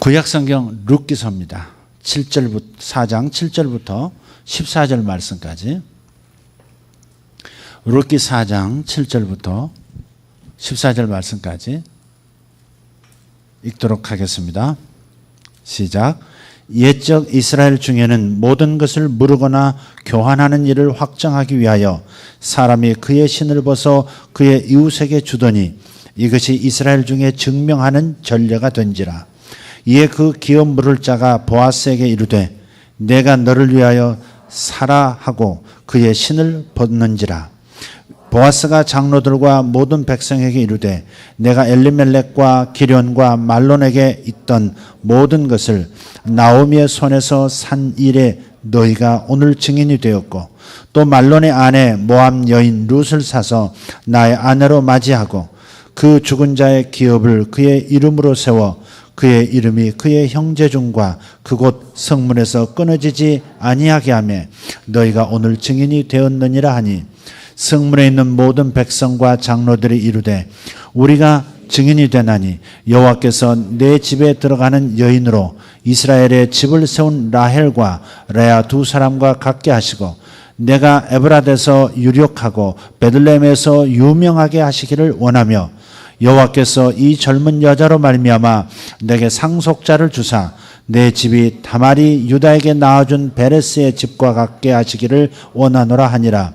구약성경 룻기서입니다. 4장 7절부터 14절 말씀까지. 룻기 4장 7절부터 14절 말씀까지 읽도록 하겠습니다. 시작. 옛적 이스라엘 중에는 모든 것을 무르거나 교환하는 일을 확정하기 위하여 사람이 그의 신을 벗어 그의 이웃에게 주더니 이것이 이스라엘 중에 증명하는 전례가 된지라. 이에 그 기업 물을 자가 보아스에게 이르되 내가 너를 위하여 사라 하고 그의 신을 벗는지라. 보아스가 장로들과 모든 백성에게 이르되 내가 엘리멜렉과 기련과 말론에게 있던 모든 것을 나오미의 손에서 산 일에 너희가 오늘 증인이 되었고 또 말론의 아내 모압 여인 룻을 사서 나의 아내로 맞이하고 그 죽은 자의 기업을 그의 이름으로 세워 그의 이름이 그의 형제 중과 그곳 성문에서 끊어지지 아니하게 하며 너희가 오늘 증인이 되었느니라 하니 성문에 있는 모든 백성과 장로들이 이르되 우리가 증인이 되나니 여호와께서 내 집에 들어가는 여인으로 이스라엘의 집을 세운 라헬과 레아 두 사람과 같게 하시고 내가 에브라데서 유력하고 베들레헴에서 유명하게 하시기를 원하며 여호와께서 이 젊은 여자로 말미암아 내게 상속자를 주사 내 집이 다말이 유다에게 낳아준 베레스의 집과 같게 하시기를 원하노라 하니라.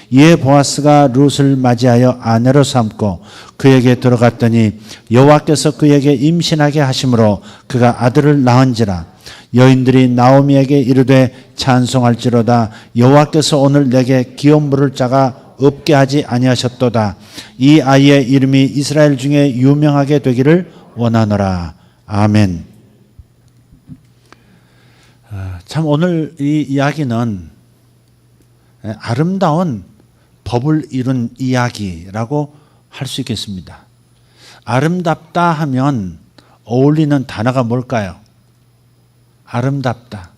이에 보아스가 룻을 맞이하여 아내로 삼고 그에게 들어갔더니 여호와께서 그에게 임신하게 하심으로 그가 아들을 낳은지라. 여인들이 나오미에게 이르되 찬송할지로다 여호와께서 오늘 내게 기업 물을 자가 없게 하지 아니하셨도다. 이 아이의 이름이 이스라엘 중에 유명하게 되기를 원하노라. 아멘. 참 오늘 이 이야기는 아름다운 법을 이룬 이야기라고 할 수 있겠습니다. 아름답다 하면 어울리는 단어가 뭘까요? 아름답다.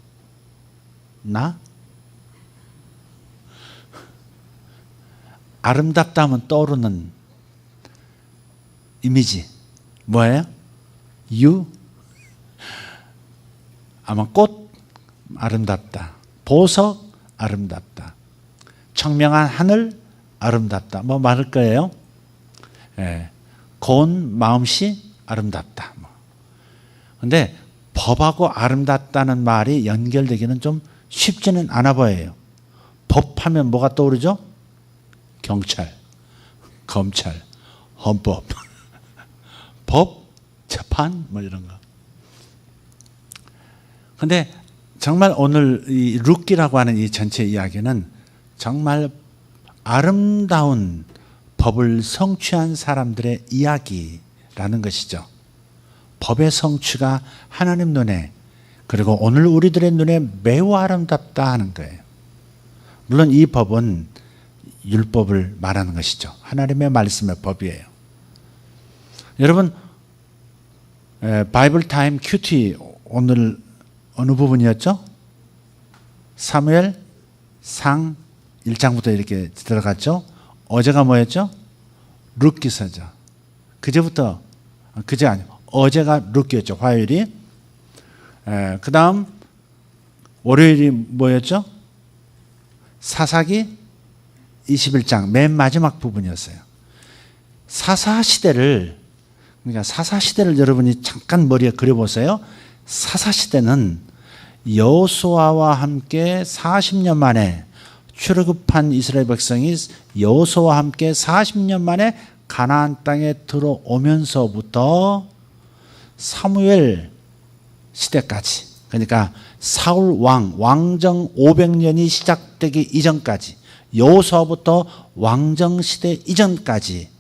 나? 아름답다 하면 떠오르는 이미지 뭐예요? 유? 아마 꽃 아름답다. 보석 아름답다. 청명한 하늘 아름답다. 뭐 말할 거예요? 예. 고운 마음씨 아름답다. 그런데 법하고 아름답다는 말이 연결되기는 좀 쉽지는 않아 보여요. 법하면 뭐가 떠오르죠? 경찰, 검찰, 헌법, 법, 재판 뭐 이런 거. 그런데 정말 오늘 이 룻기라고 하는 이 전체 이야기는 정말 아름다운 법을 성취한 사람들의 이야기라는 것이죠. 법의 성취가 하나님 눈에 그리고 오늘 우리들의 눈에 매우 아름답다 하는 거예요. 물론 이 법은 율법을 말하는 것이죠. 하나님의 말씀의 법이에요. 여러분 바이블 타임 큐티 오늘 어느 부분이었죠? 사무엘 상 1장부터 이렇게 들어갔죠. 어제가 뭐였죠? 룻기서죠. 그제 아니고 어제가 룻기였죠. 화요일이. 그 다음 월요일이 뭐였죠? 사사기 21장 맨 마지막 부분이었어요. 사사시대를 여러분이 잠깐 머리에 그려보세요. 사사시대는 여호수아와 함께 40년 만에 출애굽한 이스라엘 백성이 여호수아와 함께 40년 만에 가나안 땅에 들어오면서부터 사무엘 시대까지, 그러니까 사울 왕정 500년이 시작되기 이전까지, 여호수아부터 왕정 시대 이전까지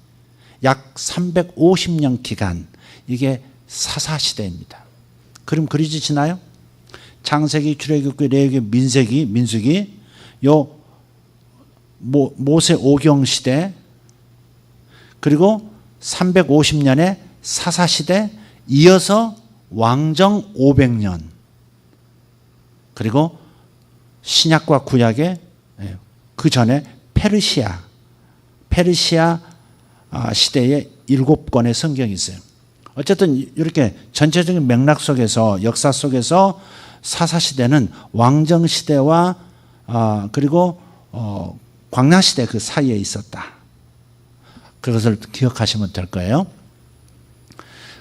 약 350년 기간, 이게 사사시대입니다. 그럼 그려지시나요? 창세기, 출애굽기, 레위기, 민수기, 요 모세 오경 시대, 그리고 350년의 사사시대, 이어서 왕정 500년, 그리고 신약과 구약의 그 전에 페르시아 시대에 7권의 성경이 있어요. 어쨌든 이렇게 전체적인 맥락 속에서 역사 속에서 사사시대는 왕정시대와 그리고 광야시대 그 사이에 있었다. 그것을 기억하시면 될 거예요.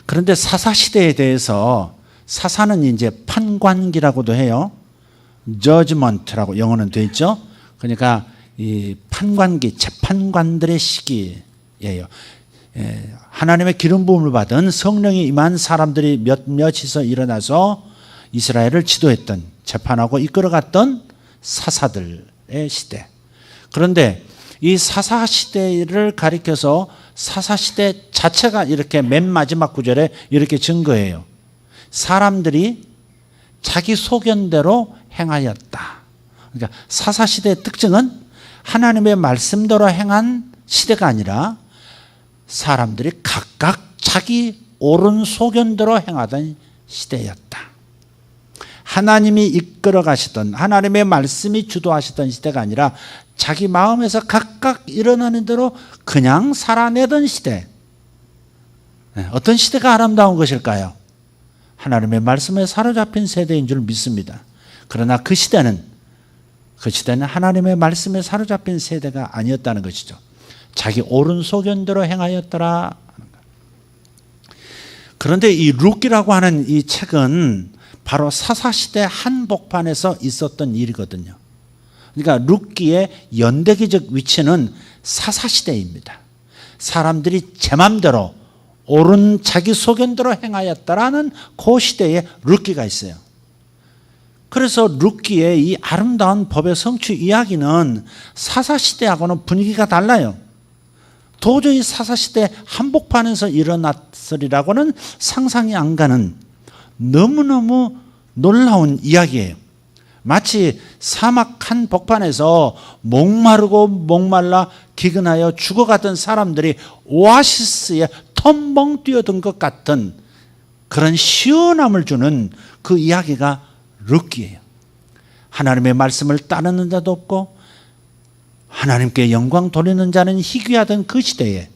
그런데 사사시대에 대해서 사사는 이제 판관기라고도 해요. judgment라고 영어는 되어 있죠. 그러니까 이 판관기, 재판관들의 시기예요. 하나님의 기름 부음을 받은 성령이 임한 사람들이 몇몇이서 일어나서 이스라엘을 지도했던, 재판하고 이끌어갔던 사사들의 시대. 그런데 이 사사시대를 가리켜서 사사시대 자체가 이렇게 맨 마지막 구절에 이렇게 증거해요. 사람들이 자기 소견대로 행하였다. 그러니까 사사시대의 특징은 하나님의 말씀대로 행한 시대가 아니라 사람들이 각각 자기 옳은 소견대로 행하던 시대였다. 하나님이 이끌어 가시던, 하나님의 말씀이 주도하시던 시대가 아니라 자기 마음에서 각각 일어나는 대로 그냥 살아내던 시대. 어떤 시대가 아름다운 것일까요? 하나님의 말씀에 사로잡힌 세대인 줄 믿습니다. 그러나 그 시대는 하나님의 말씀에 사로잡힌 세대가 아니었다는 것이죠. 자기 옳은 소견대로 행하였더라. 그런데 이 룻기라고 하는 이 책은 바로 사사시대 한복판에서 있었던 일이거든요. 그러니까 룻기의 연대기적 위치는 사사시대입니다. 사람들이 제 맘대로 옳은 자기 소견대로 행하였다라는 그 시대에 룻기가 있어요. 그래서 룻기의 이 아름다운 법의 성취 이야기는 사사시대하고는 분위기가 달라요. 도저히 사사시대 한복판에서 일어났으리라고는 상상이 안 가는 너무너무 놀라운 이야기예요. 마치 사막 한복판에서 목마르고 목말라 기근하여 죽어가던 사람들이 오아시스에 텀벙 뛰어든 것 같은 그런 시원함을 주는 그 이야기가 룻기예요. 하나님의 말씀을 따르는 자도 없고 하나님께 영광 돌리는 자는 희귀하던 그 시대에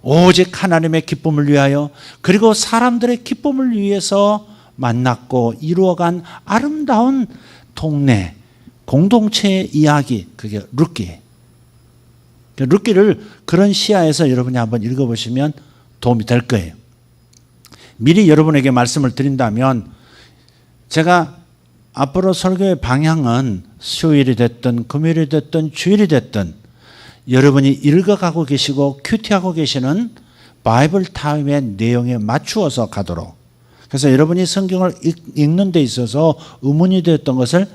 오직 하나님의 기쁨을 위하여 그리고 사람들의 기쁨을 위해서 만났고 이루어간 아름다운 동네, 공동체의 이야기, 그게 룻기예요. 룻기를 그런 시야에서 여러분이 한번 읽어보시면 도움이 될 거예요. 미리 여러분에게 말씀을 드린다면 제가 앞으로 설교의 방향은 수요일이 됐든 금요일이 됐든 주일이 됐든 여러분이 읽어가고 계시고 큐티하고 계시는 바이블 타임의 내용에 맞추어서 가도록, 그래서 여러분이 성경을 읽는 데 있어서 의문이 되었던 것을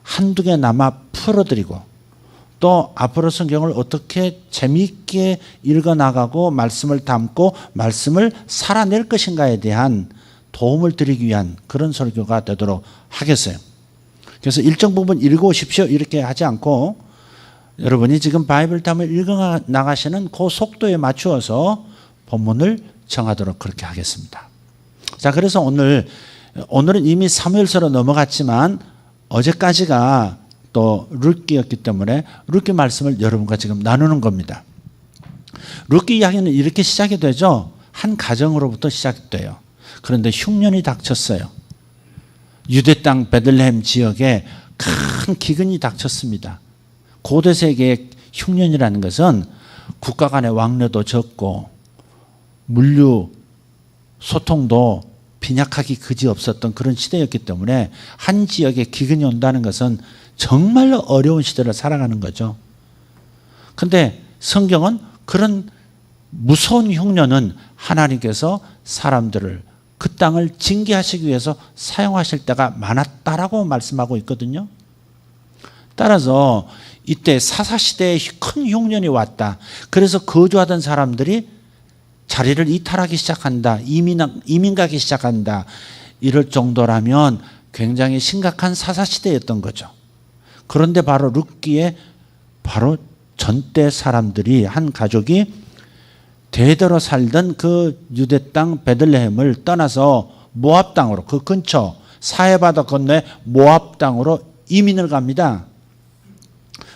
한두 개나마 풀어드리고 또 앞으로 성경을 어떻게 재미있게 읽어나가고 말씀을 담고 말씀을 살아낼 것인가에 대한 도움을 드리기 위한 그런 설교가 되도록 하겠어요. 그래서 일정 부분 읽어오십시오 이렇게 하지 않고 여러분이 지금 바이블 타임을 읽어나가시는 그 속도에 맞추어서 본문을 정하도록 그렇게 하겠습니다. 자, 그래서 오늘은 이미 사무엘서로 넘어갔지만 어제까지가 또 룻기였기 때문에 룻기 말씀을 여러분과 지금 나누는 겁니다. 룻기 이야기는 이렇게 시작이 되죠. 한 가정으로부터 시작돼요. 그런데 흉년이 닥쳤어요. 유대 땅 베들레헴 지역에 큰 기근이 닥쳤습니다. 고대 세계의 흉년이라는 것은 국가 간의 왕래도 적고 물류 소통도 빈약하기 그지없었던 그런 시대였기 때문에 한 지역에 기근이 온다는 것은 정말로 어려운 시대를 살아가는 거죠. 그런데 성경은 그런 무서운 흉년은 하나님께서 사람들을 그 땅을 징계하시기 위해서 사용하실 때가 많았다라고 말씀하고 있거든요. 따라서 이때 사사시대에 큰 흉년이 왔다. 그래서 거주하던 사람들이 자리를 이탈하기 시작한다. 이민 가기 시작한다. 이럴 정도라면 굉장히 심각한 사사시대였던 거죠. 그런데 바로 룻기에 바로 전때 사람들이 한 가족이 대대로 살던 그 유대 땅 베들레헴을 떠나서 모압 땅으로 그 근처 사해바다 건너에 모압 땅으로 이민을 갑니다.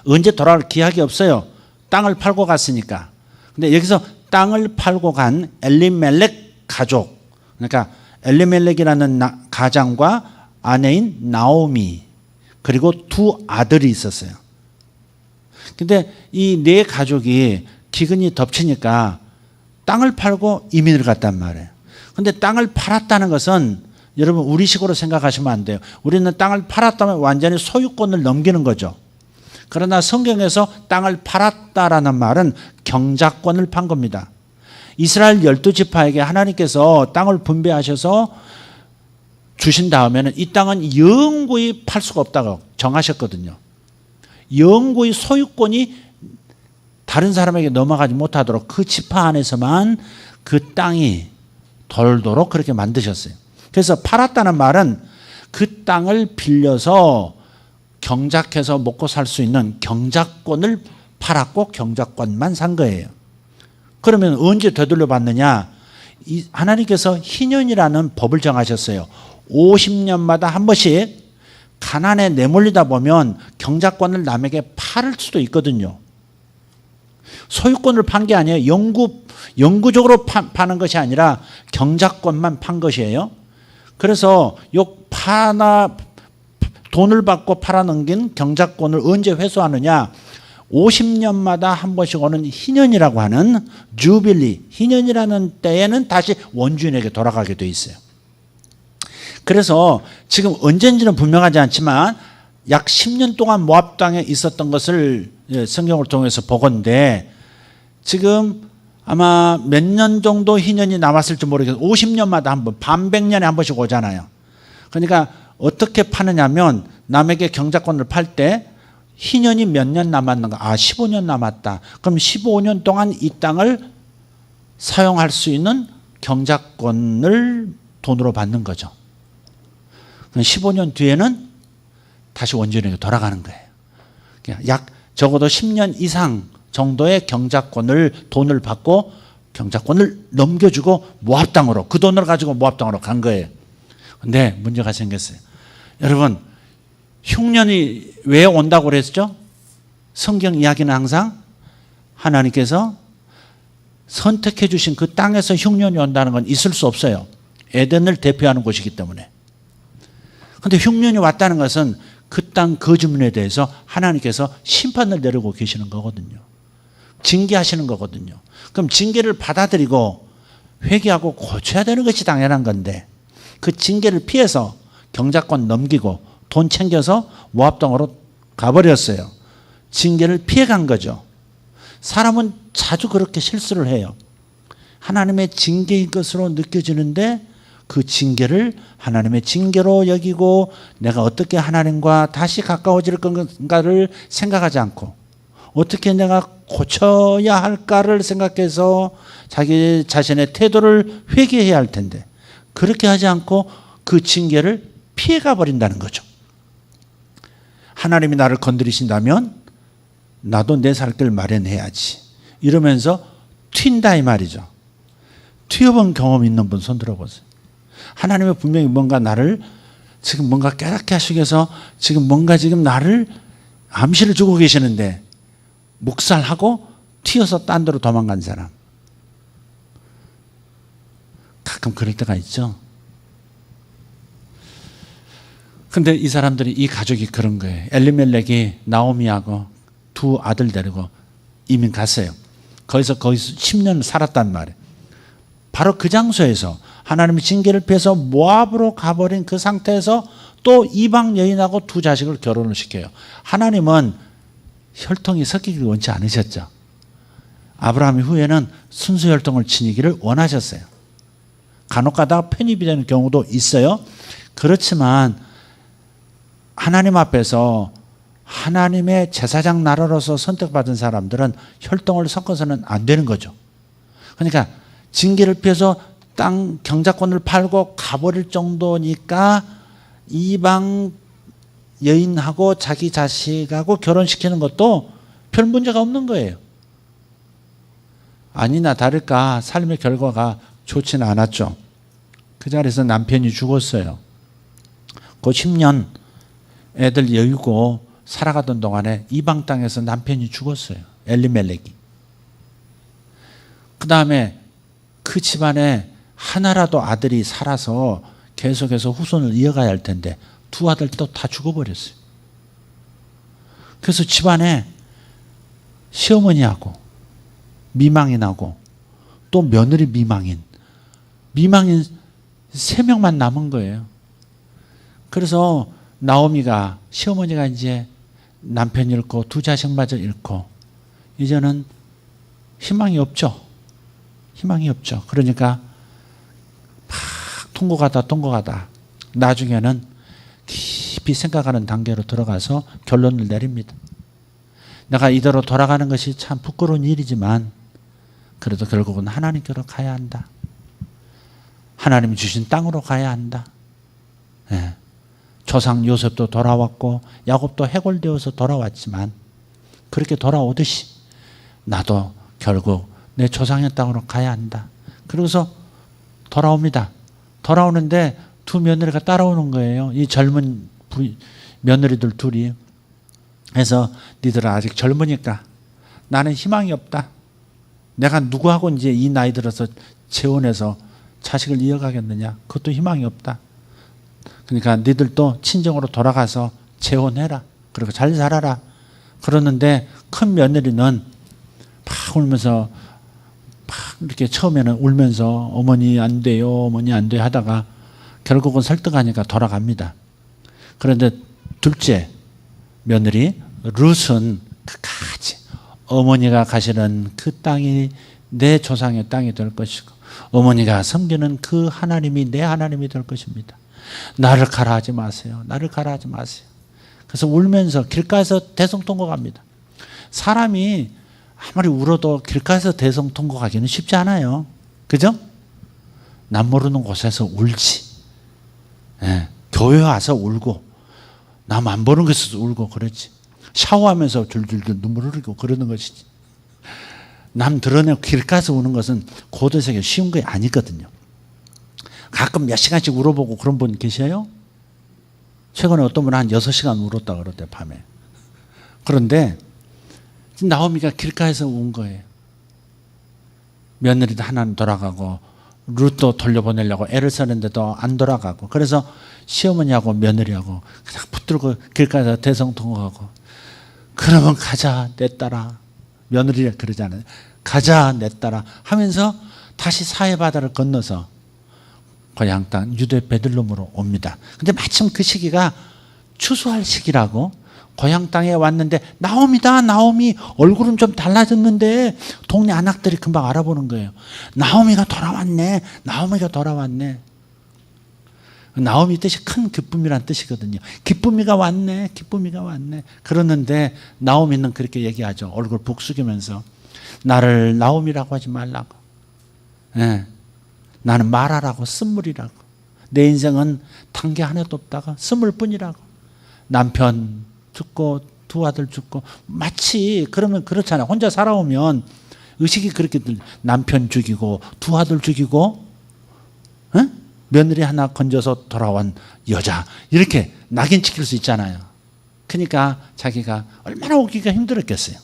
언제 돌아올 기약이 없어요. 땅을 팔고 갔으니까. 근데 여기서 땅을 팔고 간 엘리멜렉 가족, 그러니까 엘리멜렉이라는 가장과 아내인 나오미, 그리고 두 아들이 있었어요. 근데 이 네 가족이 기근이 덮치니까 땅을 팔고 이민을 갔단 말이에요. 근데 땅을 팔았다는 것은 여러분 우리식으로 생각하시면 안 돼요. 우리는 땅을 팔았다면 완전히 소유권을 넘기는 거죠. 그러나 성경에서 땅을 팔았다라는 말은 경작권을 판 겁니다. 이스라엘 12지파에게 하나님께서 땅을 분배하셔서 주신 다음에는 이 땅은 영구히 팔 수가 없다고 정하셨거든요. 영구히 소유권이 다른 사람에게 넘어가지 못하도록 그 지파 안에서만 그 땅이 돌도록 그렇게 만드셨어요. 그래서 팔았다는 말은 그 땅을 빌려서 경작해서 먹고 살 수 있는 경작권을 팔았고 경작권만 산 거예요. 그러면 언제 되돌려 받느냐? 하나님께서 희년이라는 법을 정하셨어요. 50년마다 한 번씩 가난에 내몰리다 보면 경작권을 남에게 팔을 수도 있거든요. 소유권을 판 게 아니에요. 영구적으로 파는 것이 아니라 경작권만 판 것이에요. 그래서 돈을 받고 팔아넘긴 경작권을 언제 회수하느냐? 50년마다 한 번씩 오는 희년이라고 하는 주빌리, 희년이라는 때에는 다시 원주인에게 돌아가게 돼 있어요. 그래서 지금 언제인지는 분명하지 않지만 약 10년 동안 모압 땅에 있었던 것을 성경을 통해서 보건데, 지금 아마 몇 년 정도 희년이 남았을지 모르겠어요. 50년마다 한 번, 반백년에 한 번씩 오잖아요. 그러니까 어떻게 파느냐면 남에게 경작권을 팔 때 희년이 몇 년 남았는가? 15년 남았다. 그럼 15년 동안 이 땅을 사용할 수 있는 경작권을 돈으로 받는 거죠. 15년 뒤에는 다시 원주인에게 돌아가는 거예요. 약 적어도 10년 이상 정도의 경작권을 돈을 받고 경작권을 넘겨주고 모압 땅으로, 그 돈을 가지고 모압 땅으로 간 거예요. 근데 문제가 생겼어요. 여러분, 흉년이 왜 온다고 그랬죠? 성경 이야기는 항상 하나님께서 선택해 주신 그 땅에서 흉년이 온다는 건 있을 수 없어요. 에덴을 대표하는 곳이기 때문에. 그런데 흉년이 왔다는 것은 그 땅 그 주민에 대해서 하나님께서 심판을 내리고 계시는 거거든요. 징계하시는 거거든요. 그럼 징계를 받아들이고 회개하고 고쳐야 되는 것이 당연한 건데, 그 징계를 피해서 경작권 넘기고 돈 챙겨서 모압 땅으로 가버렸어요. 징계를 피해간 거죠. 사람은 자주 그렇게 실수를 해요. 하나님의 징계인 것으로 느껴지는데 그 징계를 하나님의 징계로 여기고 내가 어떻게 하나님과 다시 가까워질 건가를 생각하지 않고 어떻게 내가 고쳐야 할까를 생각해서 자기 자신의 태도를 회개해야 할 텐데 그렇게 하지 않고 그 징계를 피해가 버린다는 거죠. 하나님이 나를 건드리신다면 나도 내 살 길 마련해야지 이러면서 튄다 이 말이죠. 튀어본 경험 있는 분 손 들어보세요. 하나님이 분명히 뭔가 나를 지금 뭔가 깨닫게 하시기 위해서 지금 뭔가 지금 나를 암시를 주고 계시는데 묵살하고 튀어서 딴 데로 도망간 사람. 가끔 그럴 때가 있죠. 근데 이 사람들이, 이 가족이 그런 거예요. 엘리멜렉이 나오미하고 두 아들 데리고 이민 갔어요. 거기서 10년 살았단 말이에요. 바로 그 장소에서 하나님의 징계를 피해서 모압으로 가버린 그 상태에서 또 이방 여인하고 두 자식을 결혼을 시켜요. 하나님은 혈통이 섞이기를 원치 않으셨죠. 아브라함 후에는 순수 혈통을 지니기를 원하셨어요. 간혹 가다가 편입이 되는 경우도 있어요. 그렇지만 하나님 앞에서 하나님의 제사장 나라로서 선택받은 사람들은 혈통을 섞어서는 안 되는 거죠. 그러니까 징계를 피해서 땅 경작권을 팔고 가버릴 정도니까 이방 여인하고 자기 자식하고 결혼시키는 것도 별 문제가 없는 거예요. 아니나 다를까 삶의 결과가 좋지는 않았죠. 그 자리에서 남편이 죽었어요. 그 10년 애들 여유고 살아가던 동안에 이방 땅에서 남편이 죽었어요. 엘리멜렉이. 그 다음에 그 집안에 하나라도 아들이 살아서 계속해서 후손을 이어가야 할 텐데 두 아들 또 다 죽어버렸어요. 그래서 집안에 시어머니하고 미망인 하고 또 며느리 미망인 3명만 남은 거예요. 그래서 나오미가 시어머니가 이제 남편 잃고 두 자식마저 잃고 이제는 희망이 없죠. 희망이 없죠. 그러니까 막 통곡하다 나중에는 깊이 생각하는 단계로 들어가서 결론을 내립니다. 내가 이대로 돌아가는 것이 참 부끄러운 일이지만 그래도 결국은 하나님께로 가야 한다. 하나님이 주신 땅으로 가야 한다. 예. 조상 요셉도 돌아왔고 야곱도 해골되어서 돌아왔지만 그렇게 돌아오듯이 나도 결국 내 조상의 땅으로 가야 한다. 그러고서 돌아옵니다. 돌아오는데 두 며느리가 따라오는 거예요. 이 젊은 며느리들 둘이. 그래서 니들은 아직 젊으니까 나는 희망이 없다. 내가 누구하고 이제 이 나이 들어서 재혼해서 자식을 이어가겠느냐. 그것도 희망이 없다. 그러니까 니들도 친정으로 돌아가서 재혼해라. 그리고 잘 살아라. 그러는데 큰 며느리는 막 울면서 막 이렇게 처음에는 울면서 어머니 안 돼요. 어머니 안 돼요 하다가 결국은 설득하니까 돌아갑니다. 그런데 둘째 며느리 룻은 끝까지 어머니가 가시는 그 땅이 내 조상의 땅이 될 것이고 어머니가 섬기는 그 하나님이 내 하나님이 될 것입니다. 나를 가라 하지 마세요. 나를 가라 하지 마세요. 그래서 울면서 길가에서 대성통곡합니다. 사람이 아무리 울어도 길가에서 대성통곡하기는 쉽지 않아요. 그죠? 남 모르는 곳에서 울지. 예, 교회 와서 울고 남 안 보는 곳에서 울고 그러지. 샤워하면서 줄줄줄 눈물 흘리고 그러는 것이지. 남 드러내고 길가에서 우는 것은 고대생에 쉬운 게 아니거든요. 가끔 몇 시간씩 울어보고 그런 분 계셔요? 최근에 어떤 분은 한 6시간 울었다 그러대 밤에. 그런데 나오미가 길가에서 운 거예요. 며느리도 하나는 돌아가고 룻도 돌려보내려고 애를 쓰는데도 안 돌아가고 그래서 시어머니하고 며느리하고 그냥 붙들고 길가에서 대성통곡하고 그러면 가자 내 딸아. 며느리가 그러잖아요. 가자 내 딸아 하면서 다시 사해바다를 건너서 고향 땅 유대 베들레헴으로 옵니다. 근데 마침 그 시기가 추수할 시기라고 고향 땅에 왔는데 나오미다 나오미 얼굴은 좀 달라졌는데 동네 아낙들이 금방 알아보는 거예요. 나오미가 돌아왔네. 나오미가 돌아왔네. 나오미 뜻이 큰 기쁨이란 뜻이거든요. 기쁨이가 왔네. 기쁨이가 왔네. 그러는데 나오미는 그렇게 얘기하죠. 얼굴 북숙이면서 나를 나오미라고 하지 말라고. 네. 나는 마라라고 쓴물이라고. 내 인생은 단계 하나도 없다가 쓴물뿐이라고. 남편 죽고 두 아들 죽고 마치 그러면 그렇잖아요. 혼자 살아오면 의식이 그렇게 남편 죽이고 두 아들 죽이고 응? 며느리 하나 건져서 돌아온 여자 이렇게 낙인 찍힐 수 있잖아요. 그러니까 자기가 얼마나 오기가 힘들었겠어요.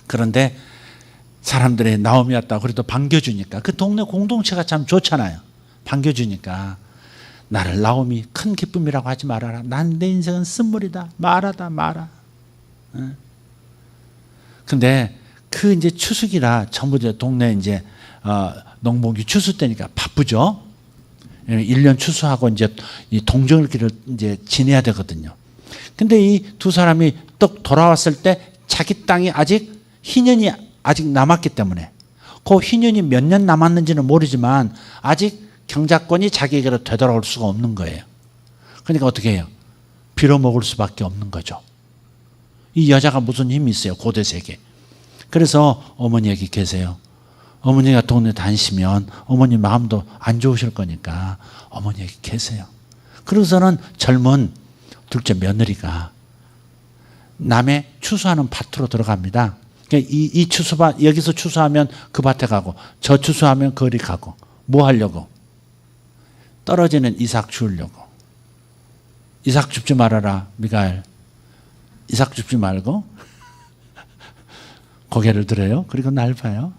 그런데 사람들이 나오미 왔다고 그래도 반겨주니까 그 동네 공동체가 참 좋잖아요. 반겨주니까 나를 나오미 큰 기쁨이라고 하지 말아라. 난 내 인생은 쓴물이다. 말하다 말아. 근데 그 이제 추수기라 전부 동네 이제 농번기 추수 때니까 바쁘죠. 1년 추수하고 이제 이 동절기를 이제 지내야 되거든요. 근데 이 두 사람이 떡 돌아왔을 때 자기 땅이 아직 희년이 아직 남았기 때문에 그 희년이 몇 년 남았는지는 모르지만 아직 경작권이 자기에게로 되돌아올 수가 없는 거예요. 그러니까 어떻게 해요? 빌어먹을 수밖에 없는 거죠. 이 여자가 무슨 힘이 있어요? 고대 세계. 그래서 어머니 여기 계세요. 어머니가 동네 다니시면 어머니 마음도 안 좋으실 거니까 어머니 여기 계세요. 그러고서는 젊은 둘째 며느리가 남의 추수하는 밭으로 들어갑니다. 그러니까 이 추수밭 여기서 추수하면 그 밭에 가고 저 추수하면 거리 가고 뭐 하려고? 떨어지는 이삭 주우려고. 이삭 줍지 말아라 미가엘. 이삭 줍지 말고 고개를 들어요. 그리고 날 봐요.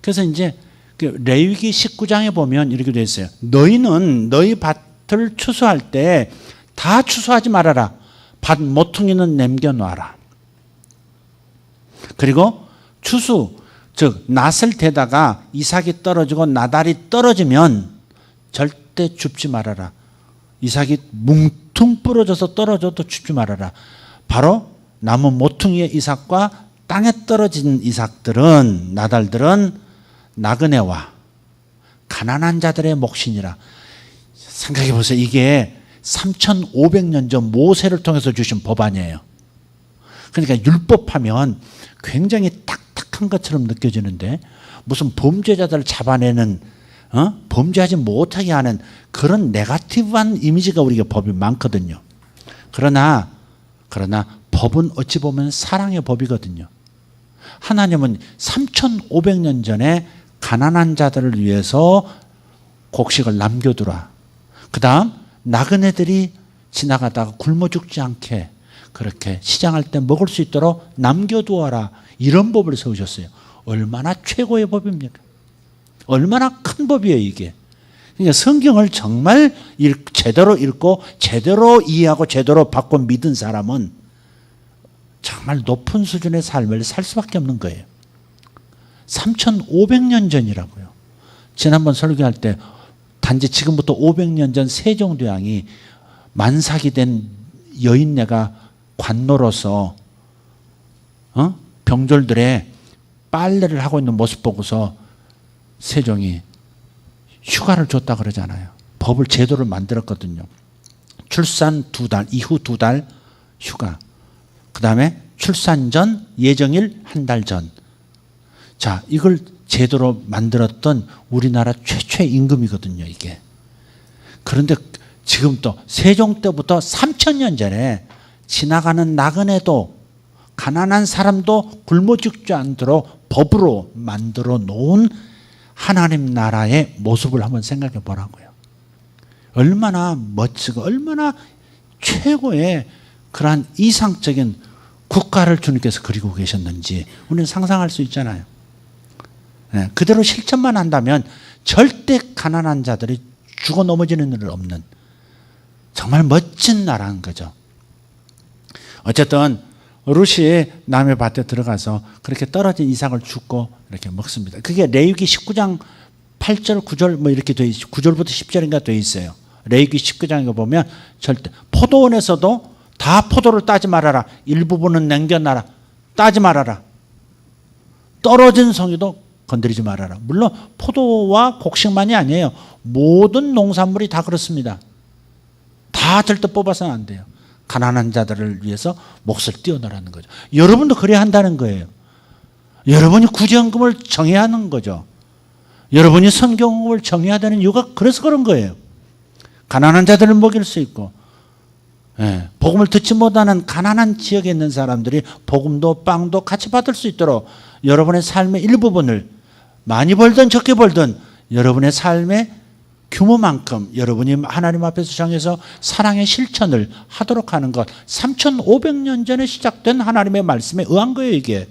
그래서 이제 레위기 19장에 보면 이렇게 되어 있어요. 너희는 너희 밭을 추수할 때 다 추수하지 말아라. 밭 모퉁이는 남겨놔라. 그리고 추수, 즉 낫을 대다가 이삭이 떨어지고 나달이 떨어지면 절대 줍지 말아라. 이삭이 뭉퉁 부러져서 떨어져도 줍지 말아라. 바로 나무 모퉁이의 이삭과 땅에 떨어진 이삭들은, 나달들은 나그네와 가난한 자들의 몫이니라. 생각해 보세요. 이게 3,500년 전 모세를 통해서 주신 법안이에요. 그러니까 율법하면 굉장히 딱딱한 것처럼 느껴지는데 무슨 범죄자들을 잡아내는, 범죄하지 못하게 하는 그런 네거티브한 이미지가 우리가 법이 많거든요. 그러나 법은 어찌 보면 사랑의 법이거든요. 하나님은 3,500년 전에 가난한 자들을 위해서 곡식을 남겨두라. 그 다음 나그네들이 지나가다가 굶어 죽지 않게 그렇게 시장할 때 먹을 수 있도록 남겨두어라. 이런 법을 세우셨어요. 얼마나 최고의 법입니까? 얼마나 큰 법이에요 이게. 그러니까 성경을 정말 제대로 읽고 제대로 이해하고 제대로 받고 믿은 사람은 정말 높은 수준의 삶을 살 수밖에 없는 거예요. 3,500년 전이라고요. 지난번 설교할 때 단지 지금부터 500년 전 세종대왕이 만삭이 된 여인네가 관노로서 병졸들의 빨래를 하고 있는 모습 보고서 세종이 휴가를 줬다 그러잖아요. 법을 제도를 만들었거든요. 출산 2달, 이후 2달 휴가. 그 다음에 출산 전, 예정일 1달 전. 자, 이걸 제도로 만들었던 우리나라 최초의 임금이거든요, 이게. 그런데 지금 또 세종 때부터 3,000년 전에 지나가는 나그네도 가난한 사람도 굶어 죽지 않도록 법으로 만들어 놓은 하나님 나라의 모습을 한번 생각해 보라고요. 얼마나 멋지고 얼마나 최고의 그러한 이상적인 국가를 주님께서 그리고 계셨는지 우리는 상상할 수 있잖아요. 네, 그대로 실천만 한다면 절대 가난한 자들이 죽어 넘어지는 일 없는 정말 멋진 나라인 거죠. 어쨌든 룻이 남의 밭에 들어가서 그렇게 떨어진 이삭을 줍고 이렇게 먹습니다. 그게 레위기 19장 8절, 9절 뭐 이렇게 돼 있어요. 9절부터 10절인가 돼 있어요. 레위기 19장에 보면 절대 포도원에서도 다 포도를 따지 말아라. 일부분은 남겨놔라. 따지 말아라. 떨어진 송이도 건드리지 말아라. 물론 포도와 곡식만이 아니에요. 모든 농산물이 다 그렇습니다. 다 절대 뽑아서는 안 돼요. 가난한 자들을 위해서 몫을 띄워놓으라는 거죠. 여러분도 그래야 한다는 거예요. 여러분이 구제헌금을 정해야 하는 거죠. 여러분이 성경을 정해야 되는 이유가 그래서 그런 거예요. 가난한 자들을 먹일 수 있고, 복음을 듣지 못하는 가난한 지역에 있는 사람들이 복음도 빵도 같이 받을 수 있도록 여러분의 삶의 일부분을 많이 벌든 적게 벌든 여러분의 삶의 규모만큼 여러분이 하나님 앞에서 정해서 사랑의 실천을 하도록 하는 것, 3,500년 전에 시작된 하나님의 말씀에 의한 거예요 이게.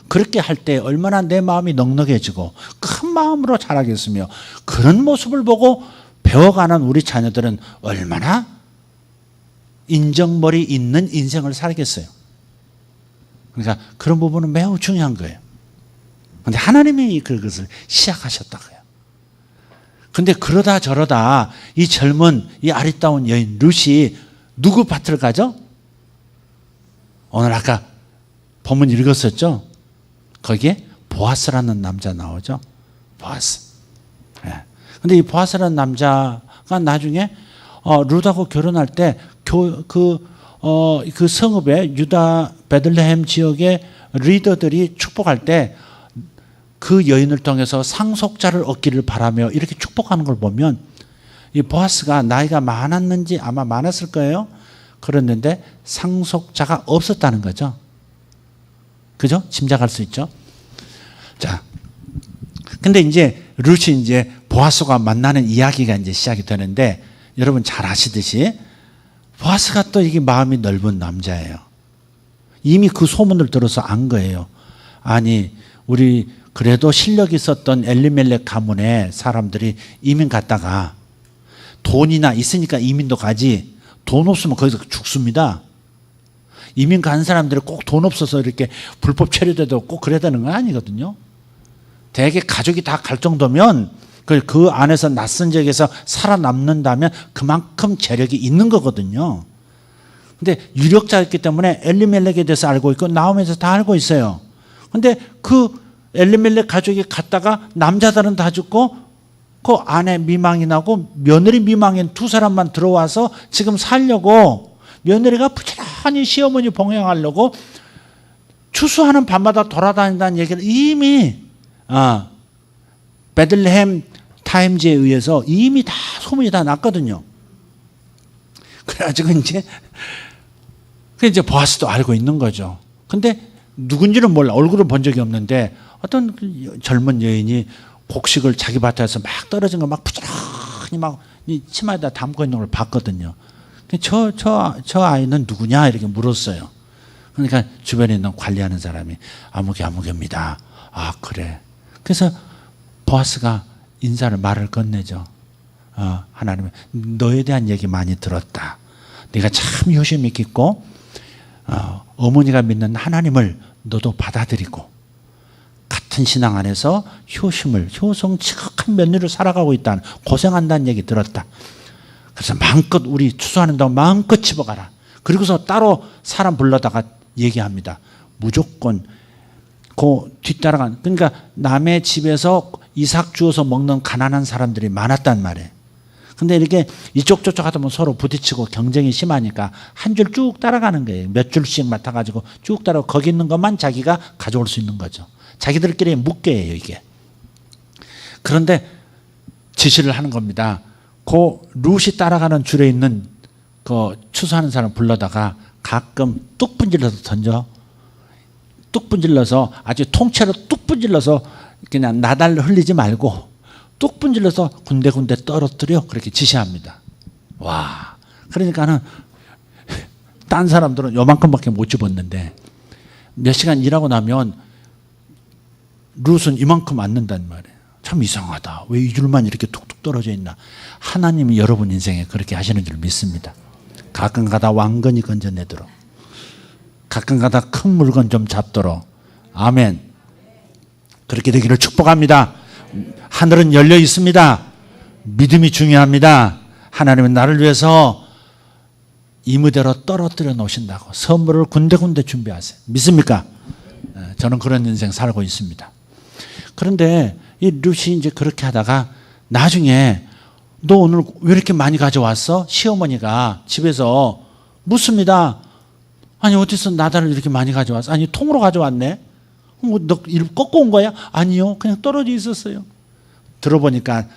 그렇게 할 때 얼마나 내 마음이 넉넉해지고 큰 마음으로 자라겠으며, 그런 모습을 보고 배워가는 우리 자녀들은 얼마나 인정머리 있는 인생을 살겠어요. 그러니까 그런 부분은 매우 중요한 거예요. 그런데 하나님이 그것을 시작하셨다고요. 근데 그러다 저러다 이 젊은 이 아리따운 여인 룻이 누구 밭을 가죠? 오늘 아까 본문 읽었었죠? 거기에 보아스라는 남자 나오죠? 보아스. 근데 이 보아스라는 남자가 나중에 룻하고 결혼할 때 그 성읍의 유다 베들레헴 지역의 리더들이 축복할 때 그 여인을 통해서 상속자를 얻기를 바라며 이렇게 축복하는 걸 보면 이 보아스가 나이가 많았는지 아마 많았을 거예요. 그랬는데 상속자가 없었다는 거죠. 그죠? 짐작할 수 있죠. 자, 근데 이제 룻이 이제 보아스가 만나는 이야기가 이제 시작이 되는데, 여러분 잘 아시듯이 보아스가 또 이게 마음이 넓은 남자예요. 이미 그 소문을 들어서 안 거예요. 아니, 우리 그래도 실력이 있었던 엘리멜렉 가문의 사람들이 이민 갔다가 돈이나 있으니까 이민도 가지 돈 없으면 거기서 죽습니다. 이민 간 사람들이 꼭 돈 없어서 이렇게 불법 체류돼도 꼭 그래야 되는 건 아니거든요. 대개 가족이 다 갈 정도면 그 안에서 낯선 지역에서 살아남는다면 그만큼 재력이 있는 거거든요. 근데 유력자였기 때문에 엘리멜렉에 대해서 알고 있고 나홈에서 다 알고 있어요. 근데 그 엘리멜렉 가족이 갔다가 남자들은 다 죽고 그 아내 미망이 나고 며느리 미망인 두 사람만 들어와서 지금 살려고 며느리가 부지런히 시어머니 봉양하려고 추수하는 밤마다 돌아다닌다는 얘기를 이미 베들레헴 타임즈에 의해서 이미 다 소문이 다 났거든요. 그래가지고 이제 보아스도 알고 있는 거죠. 근데 누군지는 몰라. 얼굴을 본 적이 없는데 어떤 젊은 여인이 곡식을 자기 밭에서 막 떨어진 거 막 부지런히 막 치마에다 담고 있는 걸 봤거든요. 저 아이는 누구냐 이렇게 물었어요. 그러니까 주변에 있는 관리하는 사람이 아무개입니다. 아 그래. 그래서 보아스가 말을 건네죠. 하나님 너에 대한 얘기 많이 들었다. 네가 참 효심이 깊고 어머니가 믿는 하나님을 너도 받아들이고 같은 신앙 안에서 효성 지극한 며느리로 살아가고 있다는 고생한다는 얘기 들었다. 그래서 마음껏 우리 추수하는 동안 마음껏 집어가라. 그리고서 따로 사람 불러다가 얘기합니다. 무조건 그 뒤따라간 그러니까 남의 집에서 이삭 주워서 먹는 가난한 사람들이 많았단 말이에요. 근데 이렇게 이쪽 저쪽 하다 보면 서로 부딪히고 경쟁이 심하니까 한 줄 쭉 따라가는 거예요. 몇 줄씩 맡아가지고 쭉 따라가고 거기 있는 것만 자기가 가져올 수 있는 거죠. 자기들끼리 묵게예요 이게. 그런데 지시를 하는 겁니다. 그 룻이 따라가는 줄에 있는 그 추수하는 사람 불러다가 가끔 뚝 분질러서 던져. 뚝 분질러서 아주 통째로 뚝 분질러서 그냥 나달 흘리지 말고 뚝 분질러서 군데군데 떨어뜨려 그렇게 지시합니다. 와, 그러니까는 딴 사람들은 요만큼밖에 못 집었는데 몇 시간 일하고 나면 룻은 이만큼 앉는단 말이에요. 참 이상하다. 왜 이 줄만 이렇게 툭툭 떨어져 있나. 하나님이 여러분 인생에 그렇게 하시는 줄 믿습니다. 가끔 가다 왕건이 건져내도록 가끔 가다 큰 물건 좀 잡도록. 아멘. 그렇게 되기를 축복합니다. 하늘은 열려 있습니다. 믿음이 중요합니다. 하나님은 나를 위해서 이무대로 떨어뜨려 놓으신다고 선물을 군데군데 준비하세요. 믿습니까? 저는 그런 인생 살고 있습니다. 그런데 이 룻이 이제 그렇게 하다가 나중에 너 오늘 왜 이렇게 많이 가져왔어? 시어머니가 집에서 묻습니다. 아니 어디서 나달을 이렇게 많이 가져왔어? 아니 통으로 가져왔네. 너 일 꺾고 온 거야? 아니요. 그냥 떨어져 있었어요. 들어보니까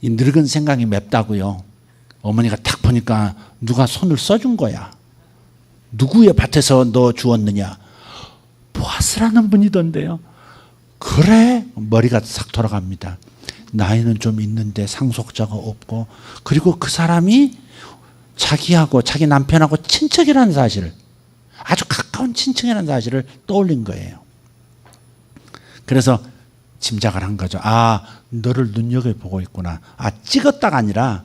이 늙은 생각이 맵다고요. 어머니가 딱 보니까 누가 손을 써준 거야. 누구의 밭에서 너 주었느냐? 보아스라는 분이던데요. 그래? 머리가 싹 돌아갑니다. 나이는 좀 있는데 상속자가 없고 그리고 그 사람이 자기하고 자기 남편하고 친척이라는 사실을 아주 가까운 친척이라는 사실을 떠올린 거예요. 그래서 짐작을 한 거죠. 아, 너를 눈여겨보고 있구나. 아, 찍었다가 아니라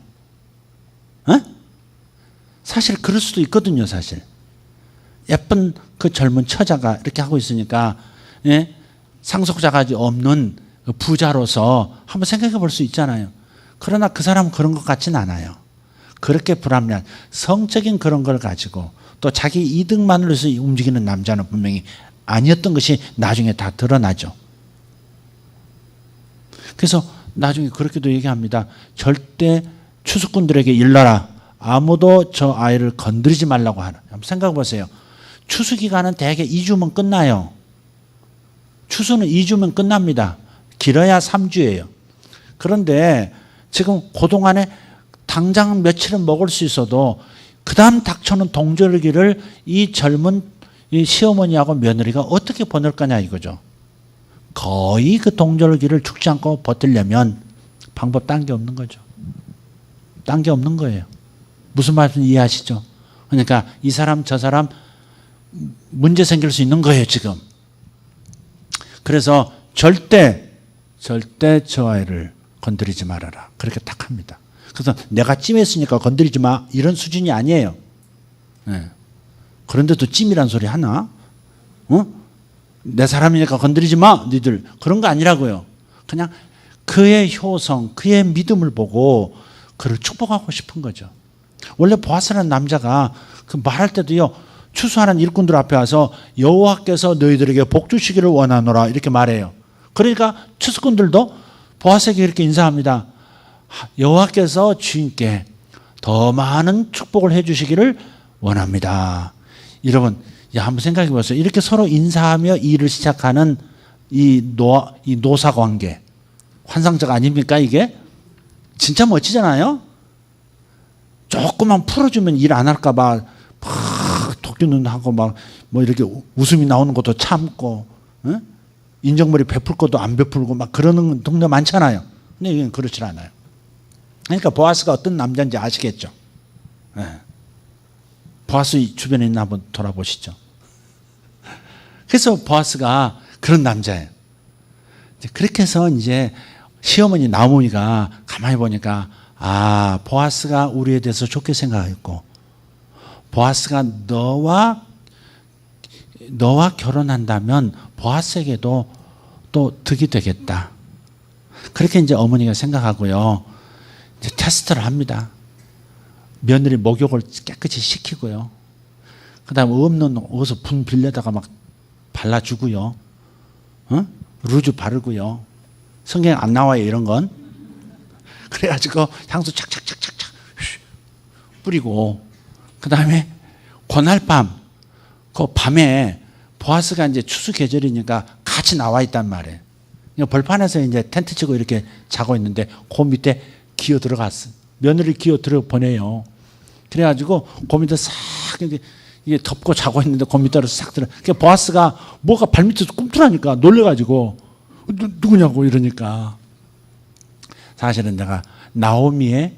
사실 그럴 수도 있거든요. 사실 예쁜 그 젊은 처자가 이렇게 하고 있으니까 상속자가 없는 부자로서 한번 생각해 볼 수 있잖아요. 그러나 그 사람은 그런 것 같지는 않아요. 그렇게 불합리한 성적인 그런 걸 가지고 또 자기 이득만을 위해서 움직이는 남자는 분명히 아니었던 것이 나중에 다 드러나죠. 그래서 나중에 그렇게도 얘기합니다. 절대 추수꾼들에게 일러라. 아무도 저 아이를 건드리지 말라고 하는. 한번 생각해 보세요. 추수 기간은 대개 2주면 끝나요. 추수는 2주면 끝납니다. 길어야 3주예요. 그런데 지금 그동안에 당장 며칠은 먹을 수 있어도 그 다음 닥쳐는 동절기를 이 젊은 이 시어머니하고 며느리가 어떻게 보낼 거냐 이거죠. 거의 그 동절기를 죽지 않고 버티려면 방법 딴 게 없는 거죠. 딴 게 없는 거예요. 무슨 말인지 이해하시죠? 그러니까 이 사람 저 사람 문제 생길 수 있는 거예요 지금. 그래서 절대 저 아이를 건드리지 말아라. 그렇게 딱 합니다. 그래서 내가 찜했으니까 건드리지 마. 이런 수준이 아니에요. 네. 그런데도 찜이란 소리 하나? 내 사람이니까 건드리지 마. 니들. 그런 거 아니라고요. 그냥 그의 효성, 그의 믿음을 보고 그를 축복하고 싶은 거죠. 원래 보아스라는 남자가 그 말할 때도요, 추수하는 일꾼들 앞에 와서 여호와께서 너희들에게 복 주시기를 원하노라 이렇게 말해요. 그러니까 추수꾼들도 보아스에게 이렇게 인사합니다. 여호와께서 주인께 더 많은 축복을 해 주시기를 원합니다. 여러분, 한번 생각해 보세요. 이렇게 서로 인사하며 일을 시작하는 이 노사 관계. 환상적 아닙니까, 이게? 진짜 멋지잖아요? 조금만 풀어주면 일 안 할까봐 막 독기는 하고 막 뭐 이렇게 웃음이 나오는 것도 참고, 인정머리 베풀 것도 안 베풀고 막 그러는 동네 많잖아요. 근데 이건 그렇지 않아요. 그러니까 보아스가 어떤 남자인지 아시겠죠? 보아스 주변에 있나 한번 돌아보시죠. 그래서 보아스가 그런 남자예요. 그렇게 해서 이제 시어머니 나오미가 가만히 보니까 보아스가 우리에 대해서 좋게 생각했고 보아스가 너와 결혼한다면 보아스에게도 또 득이 되겠다. 그렇게 이제 어머니가 생각하고요. 이제 테스트를 합니다. 며느리 목욕을 깨끗이 시키고요. 그 다음에 없는 어디서 분 빌려다가 막 발라주고요. 루즈 바르고요. 성경에 안 나와요, 이런 건. 그래가지고 향수 착착착착착 뿌리고, 그 다음에 그날 밤, 그 밤에 보아스가 이제 추수 계절이니까 같이 나와 있단 말이에요. 벌판에서 이제 텐트 치고 이렇게 자고 있는데 그 밑에 기어 들어갔어. 며느리 기어 들어 보내요. 그래가지고 그 밑에 싹 이게 덮고 자고 있는데 그 밑으로 싹 들어. 그러니까 보아스가 뭐가 발밑에서 꿈틀하니까 놀래가지고 누구냐고 이러니까 사실은 내가 나오미의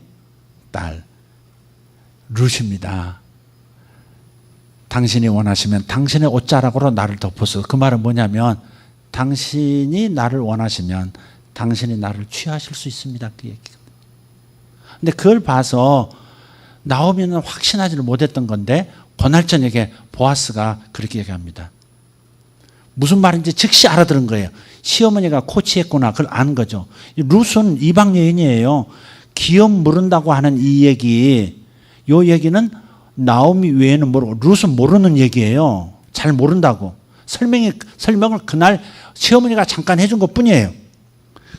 딸 룻입니다. 당신이 원하시면 당신의 옷자락으로 나를 덮으소서. 그 말은 뭐냐면 당신이 나를 원하시면 당신이 나를 취하실 수 있습니다. 그 얘기가. 근데 그걸 봐서 나오미는 확신하지를 못했던 건데 그날 저녁에 보아스가 그렇게 얘기합니다. 무슨 말인지 즉시 알아들은 거예요. 시어머니가 코치했구나. 그걸 아는 거죠. 룻은 이방 여인이에요. 기업 물은다고 하는 이 얘기, 이 얘기는 나오미 외에는 모르고 룻은 모르는 얘기예요. 잘 모른다고. 설명을 그날 시어머니가 잠깐 해준 것 뿐이에요.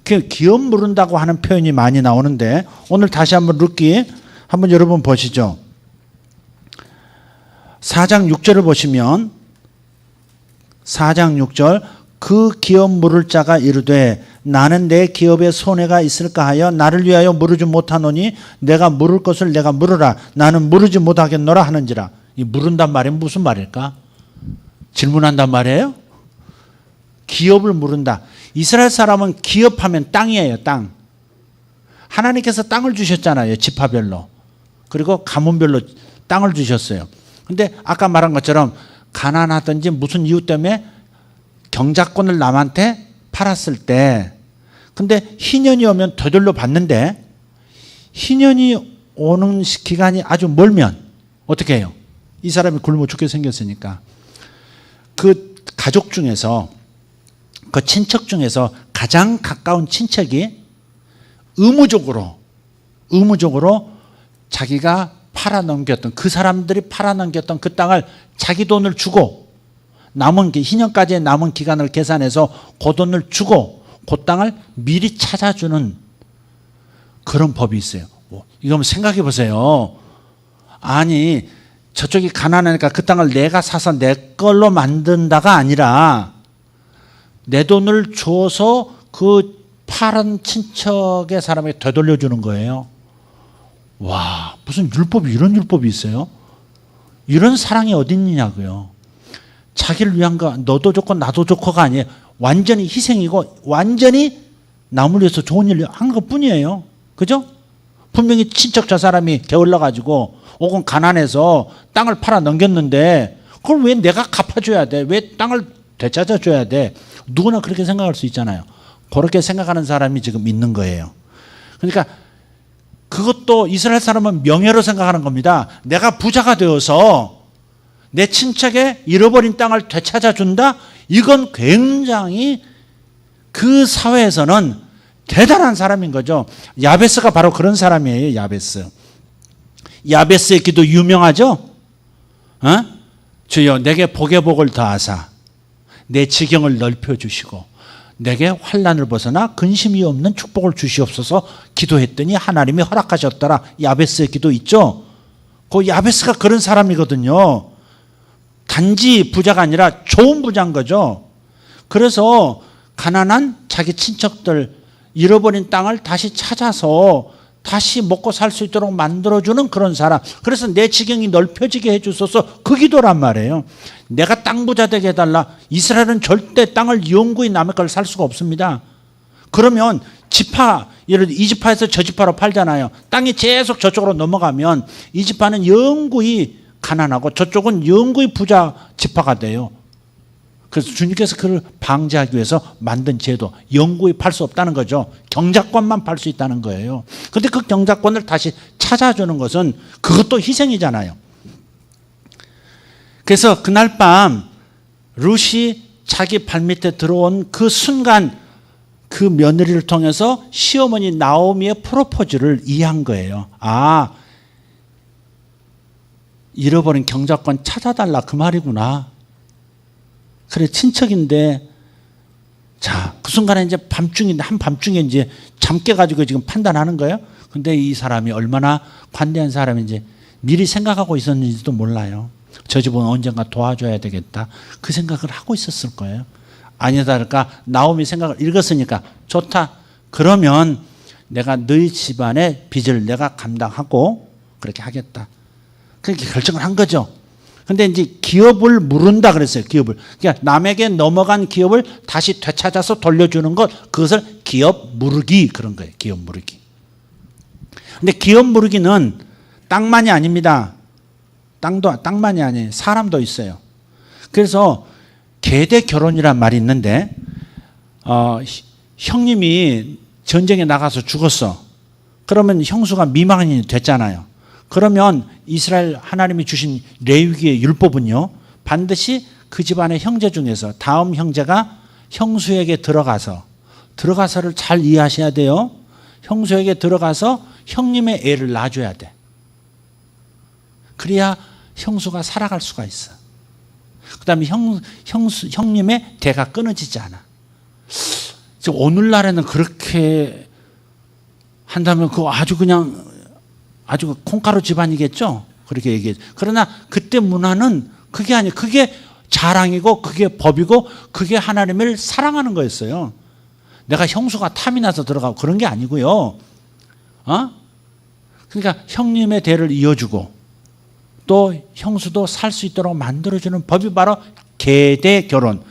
그 기업 물은다고 하는 표현이 많이 나오는데 오늘 다시 한번 룻기 한번 여러분 보시죠. 4장 6절을 보시면 4장 6절 그 기업 물을 자가 이르되 나는 내 기업에 손해가 있을까 하여 나를 위하여 물으지 못하노니 내가 물을 것을 내가 물으라 나는 물으지 못하겠노라 하는지라. 이 물은단 말이 무슨 말일까? 질문한단 말이에요? 기업을 물은다. 이스라엘 사람은 기업하면 땅이에요. 땅. 하나님께서 땅을 주셨잖아요. 지파별로. 그리고 가문별로 땅을 주셨어요. 근데 아까 말한 것처럼 가난하든지 무슨 이유 때문에 경작권을 남한테 팔았을 때 근데 희년이 오면 되돌려 받는데 희년이 오는 기간이 아주 멀면 어떻게 해요? 이 사람이 굶어 죽게 생겼으니까 그 가족 중에서 그 친척 중에서 가장 가까운 친척이 의무적으로 자기가 팔아넘겼던 그 사람들이 팔아넘겼던 그 땅을 자기 돈을 주고 남은 희년까지의 남은 기간을 계산해서 그 돈을 주고 그 땅을 미리 찾아주는 그런 법이 있어요. 이거 한번 생각해 보세요. 아니 저쪽이 가난하니까 그 땅을 내가 사서 내 걸로 만든다가 아니라 내 돈을 줘서 그 파란 친척의 사람에게 되돌려주는 거예요. 와, 무슨 율법이 이런 율법이 있어요? 이런 사랑이 어디 있느냐고요. 자기를 위한 거 너도 좋고 나도 좋고가 아니에요. 완전히 희생이고 완전히 남을 위해서 좋은 일을 한 것뿐이에요. 그죠? 분명히 친척 저 사람이 게을러가지고 혹은 가난해서 땅을 팔아 넘겼는데 그걸 왜 내가 갚아줘야 돼? 왜 땅을 되찾아줘야 돼. 누구나 그렇게 생각할 수 있잖아요. 그렇게 생각하는 사람이 지금 있는 거예요. 그러니까 그것도 이스라엘 사람은 명예로 생각하는 겁니다. 내가 부자가 되어서 내 친척의 잃어버린 땅을 되찾아준다? 이건 굉장히 그 사회에서는 대단한 사람인 거죠. 야베스가 바로 그런 사람이에요. 야베스의 기도 유명하죠? 주여 내게 복의 복을 더하사 내 지경을 넓혀주시고 내게 환난을 벗어나 근심이 없는 축복을 주시옵소서 기도했더니 하나님이 허락하셨더라. 야베스의 기도 있죠? 그 야베스가 그런 사람이거든요. 단지 부자가 아니라 좋은 부자인 거죠. 그래서 가난한 자기 친척들 잃어버린 땅을 다시 찾아서 다시 먹고 살 수 있도록 만들어주는 그런 사람. 그래서 내 지경이 넓혀지게 해주소서 그 기도란 말이에요. 내가 땅 부자 되게 해달라. 이스라엘은 절대 땅을 영구히 남의 걸 살 수가 없습니다. 그러면 지파, 예를 들어 이 지파에서 저 지파로 팔잖아요. 땅이 계속 저쪽으로 넘어가면 이 지파는 영구히 가난하고 저쪽은 영구히 부자 지파가 돼요. 그래서 주님께서 그를 방지하기 위해서 만든 제도, 영구히 팔 수 없다는 거죠. 경작권만 팔 수 있다는 거예요. 그런데 그 경작권을 다시 찾아주는 것은 그것도 희생이잖아요. 그래서 그날 밤 룻이 자기 발밑에 들어온 그 순간 그 며느리를 통해서 시어머니 나오미의 프로포즈를 이해한 거예요. 아, 잃어버린 경작권 찾아달라 그 말이구나. 그래, 친척인데, 자, 그 순간에 이제 밤중인데, 한밤중에 이제 잠 깨가지고 지금 판단하는 거예요. 근데 이 사람이 얼마나 관대한 사람인지 미리 생각하고 있었는지도 몰라요. 저 집은 언젠가 도와줘야 되겠다. 그 생각을 하고 있었을 거예요. 아니다 다를까, 나오미 생각을 읽었으니까, 좋다. 그러면 내가 너희 집안의 빚을 내가 감당하고 그렇게 하겠다. 그렇게 결정을 한 거죠. 근데 이제 기업을 물은다 그랬어요. 기업을. 그러니까 남에게 넘어간 기업을 다시 되찾아서 돌려주는 것, 그것을 기업 무르기 그런 거예요. 기업 무르기. 근데 기업 무르기는 땅만이 아닙니다. 땅만이 아니에요. 사람도 있어요. 그래서 계대 결혼이란 말이 있는데 형님이 전쟁에 나가서 죽었어. 그러면 형수가 미망인이 됐잖아요. 그러면 이스라엘 하나님이 주신 레위기의 율법은요, 반드시 그 집안의 형제 중에서 다음 형제가 형수에게 들어가서를 잘 이해하셔야 돼요. 형수에게 들어가서 형님의 애를 낳아줘야 돼. 그래야 형수가 살아갈 수가 있어. 그 다음에 형님의 대가 끊어지지 않아. 오늘날에는 그렇게 한다면 그거 아주 콩가루 집안이겠죠? 그렇게 얘기했죠. 그러나 그때 문화는 그게 아니에요. 그게 자랑이고 그게 법이고 그게 하나님을 사랑하는 거였어요. 내가 형수가 탐이 나서 들어가고 그런 게 아니고요. 그러니까 형님의 대를 이어주고 또 형수도 살 수 있도록 만들어주는 법이 바로 계대 결혼.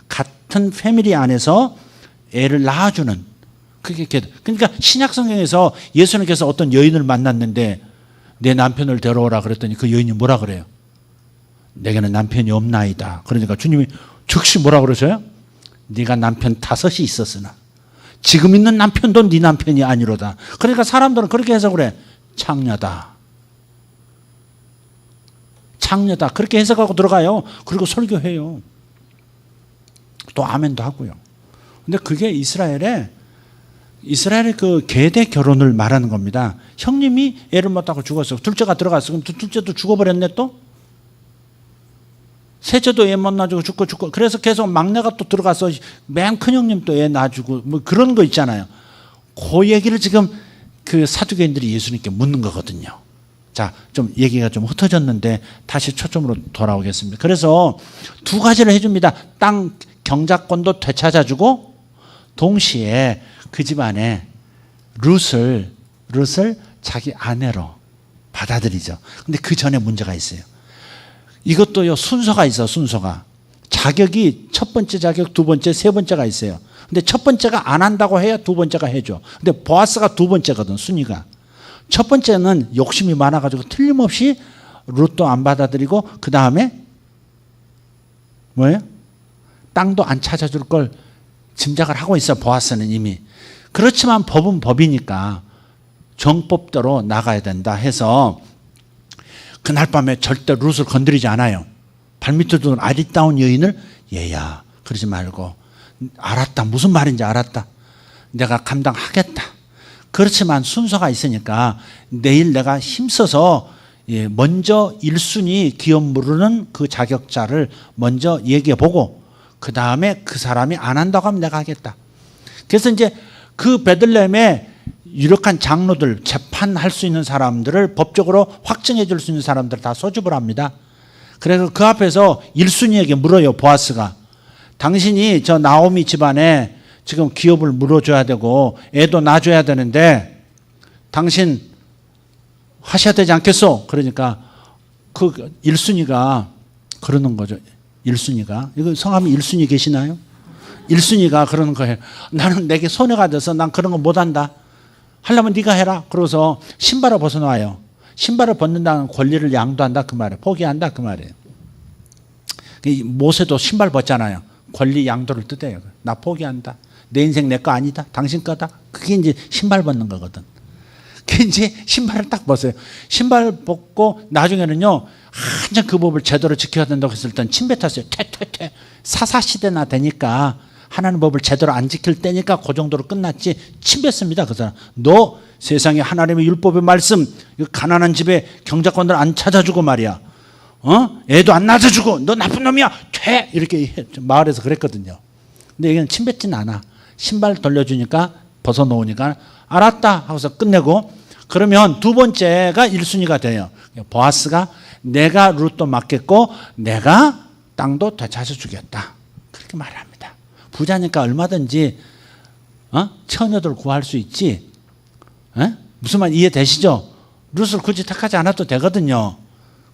같은 패밀리 안에서 애를 낳아주는 그게 계대. 그러니까 신약 성경에서 예수님께서 어떤 여인을 만났는데 내 남편을 데려오라 그랬더니 그 여인이 뭐라 그래요? 내게는 남편이 없나이다. 그러니까 주님이 즉시 뭐라 그러셔요? 네가 남편 5이 있었으나 지금 있는 남편도 네 남편이 아니로다. 그러니까 사람들은 그렇게 해석을 해. 창녀다. 그렇게 해석하고 들어가요. 그리고 설교해요. 또 아멘도 하고요. 근데 그게 이스라엘의 그 계대 결혼을 말하는 겁니다. 형님이 애를 못 낳고 죽었어. 둘째가 들어갔어. 그럼 둘째도 죽어버렸네 또? 셋째도 애 못 낳아주고 죽고. 그래서 계속 막내가 또 들어가서 맨 큰 형님 또 애 낳아주고 뭐 그런 거 있잖아요. 그 얘기를 지금 그 사두개인들이 예수님께 묻는 거거든요. 자, 좀 얘기가 좀 흩어졌는데 다시 초점으로 돌아오겠습니다. 그래서 두 가지를 해줍니다. 땅 경작권도 되찾아주고 동시에 그 집안에 룻을 자기 아내로 받아들이죠. 근데 그 전에 문제가 있어요. 이것도요, 순서가 있어, 순서가. 자격이 첫 번째 자격, 두 번째, 세 번째가 있어요. 근데 첫 번째가 안 한다고 해야 두 번째가 해줘. 근데 보아스가 두 번째거든, 순위가. 첫 번째는 욕심이 많아가지고 틀림없이 룻도 안 받아들이고, 그 다음에 뭐예요? 땅도 안 찾아줄 걸 짐작을 하고 있어, 보아스는 이미. 그렇지만 법은 법이니까 정법대로 나가야 된다 해서 그날 밤에 절대 룻을 건드리지 않아요. 발밑에 두는 아리따운 여인을 얘야 그러지 말고 알았다. 무슨 말인지 알았다. 내가 감당하겠다. 그렇지만 순서가 있으니까 내일 내가 힘써서 먼저 1순위 기업 물으는 그 자격자를 먼저 얘기해보고 그 다음에 그 사람이 안 한다고 하면 내가 하겠다. 그래서 이제 그 베들레헴에 유력한 장로들, 재판할 수 있는 사람들을 법적으로 확정해 줄 수 있는 사람들을 다 소집을 합니다. 그래서 그 앞에서 1순위에게 물어요. 보아스가. 당신이 저 나오미 집안에 지금 기업을 물어줘야 되고 애도 낳아줘야 되는데 당신 하셔야 되지 않겠소? 그러니까 그 1순위가 그러는 거죠. 1순위가. 이거 성함이 1순위 계시나요? 1순위가 그러는 거예요. 나는 내게 손해가 돼서 난 그런 거 못한다. 하려면 네가 해라. 그러고서 신발을 벗어놔요. 신발을 벗는다는 권리를 양도한다 그 말이에요. 포기한다 그 말이에요. 모세도 신발 벗잖아요. 권리 양도를 뜻해요. 나 포기한다. 내 인생 내 거 아니다. 당신 거다. 그게 이제 신발 벗는 거거든. 그게 이제 신발을 딱 벗어요. 신발 벗고 나중에는요. 한참 그 법을 제대로 지켜야 된다고 했을 땐 침 뱉었어요. 퇴퇴퇴. 사사시대나 되니까 하나님 법을 제대로 안 지킬 때니까 그 정도로 끝났지. 침 뱉습니다. 그 사람. 너 세상에 하나님의 율법의 말씀 가난한 집에 경작권들 안 찾아주고 말이야. 애도 안 낳아주고 너 나쁜 놈이야. 퇴. 이렇게 마을에서 그랬거든요. 근데 여기는 침 뱉진 않아. 신발 돌려주니까 벗어놓으니까 알았다 하고서 끝내고 그러면 두 번째가 1순위가 돼요. 보아스가 내가 룻도 맡겠고 내가 땅도 되찾아 주겠다. 그렇게 말합니다. 부자니까 얼마든지 처녀들 구할 수 있지. 무슨 말 이해되시죠? 룻을 굳이 택하지 않아도 되거든요.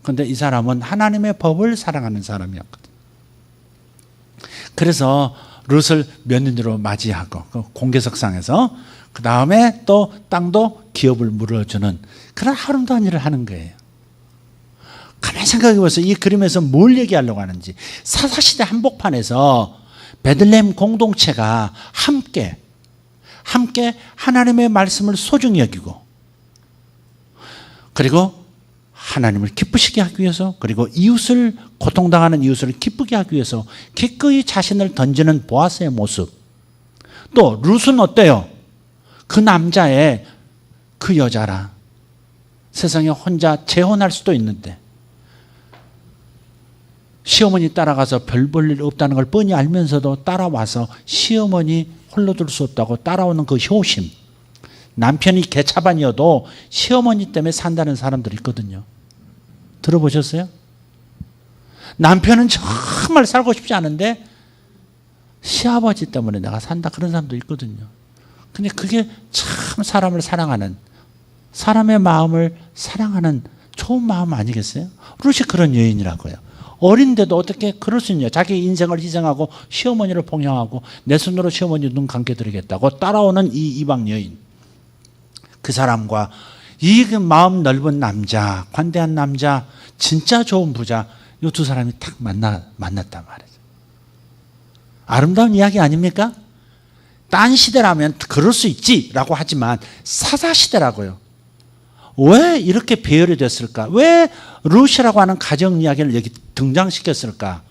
그런데 이 사람은 하나님의 법을 사랑하는 사람이었거든요. 그래서 룻을 며느리로 맞이하고 공개석상에서 그 다음에 또 땅도 기업을 물어주는 그런 아름다운 일을 하는 거예요. 가만히 생각해 보세요. 이 그림에서 뭘 얘기하려고 하는지. 사사시대 한복판에서 베들레헴 공동체가 함께 하나님의 말씀을 소중히 여기고 그리고 하나님을 기쁘시게 하기 위해서 그리고 이웃을 고통당하는 이웃을 기쁘게 하기 위해서 기꺼이 자신을 던지는 보아스의 모습. 또 룻은 어때요? 그 남자의 그 여자라. 세상에 혼자 재혼할 수도 있는데 시어머니 따라가서 별 볼 일 없다는 걸 뻔히 알면서도 따라와서 시어머니 홀로 둘 수 없다고 따라오는 그 효심. 남편이 개차반이어도 시어머니 때문에 산다는 사람들이 있거든요. 들어보셨어요? 남편은 정말 살고 싶지 않은데 시아버지 때문에 내가 산다 그런 사람도 있거든요. 근데 그게 참 사람을 사랑하는 사람의 마음을 사랑하는 좋은 마음 아니겠어요? 룻이 그런 여인이라고요. 어린데도 어떻게 그럴 수 있냐. 자기 인생을 희생하고 시어머니를 봉양하고 내 손으로 시어머니 눈 감게 드리겠다고 따라오는 이 이방 여인. 그 사람과 이 마음 넓은 남자, 관대한 남자, 진짜 좋은 부자, 이 두 사람이 딱 만났단 말이죠. 아름다운 이야기 아닙니까? 딴 시대라면 그럴 수 있지라고 하지만 사사시대라고요. 왜 이렇게 배열이 됐을까? 왜 룻이라고 하는 가정 이야기를 여기 등장시켰을까?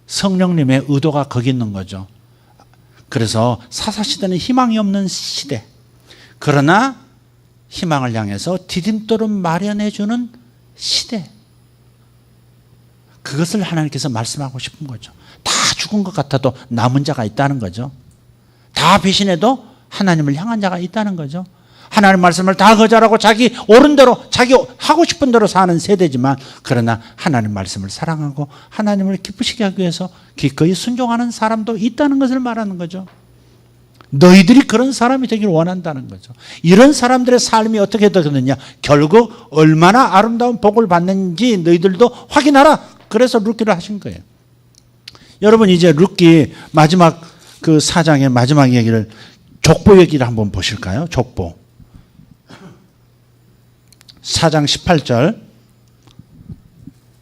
성령님의 의도가 거기 있는 거죠. 그래서 사사시대는 희망이 없는 시대. 그러나 희망을 향해서 디딤돌을 마련해 주는 시대. 그것을 하나님께서 말씀하고 싶은 거죠. 다 죽은 것 같아도 남은 자가 있다는 거죠. 다 배신해도 하나님을 향한 자가 있다는 거죠. 하나님 말씀을 다 거절하고 자기 옳은 대로 자기 하고 싶은 대로 사는 세대지만 그러나 하나님 말씀을 사랑하고 하나님을 기쁘시게 하기 위해서 기꺼이 순종하는 사람도 있다는 것을 말하는 거죠. 너희들이 그런 사람이 되기를 원한다는 거죠. 이런 사람들의 삶이 어떻게 되겠느냐. 결국 얼마나 아름다운 복을 받는지 너희들도 확인하라. 그래서 룻기를 하신 거예요. 여러분 이제 룻기 마지막 그 4장의 마지막 얘기를 족보 얘기를 한번 보실까요? 족보. 4장 18절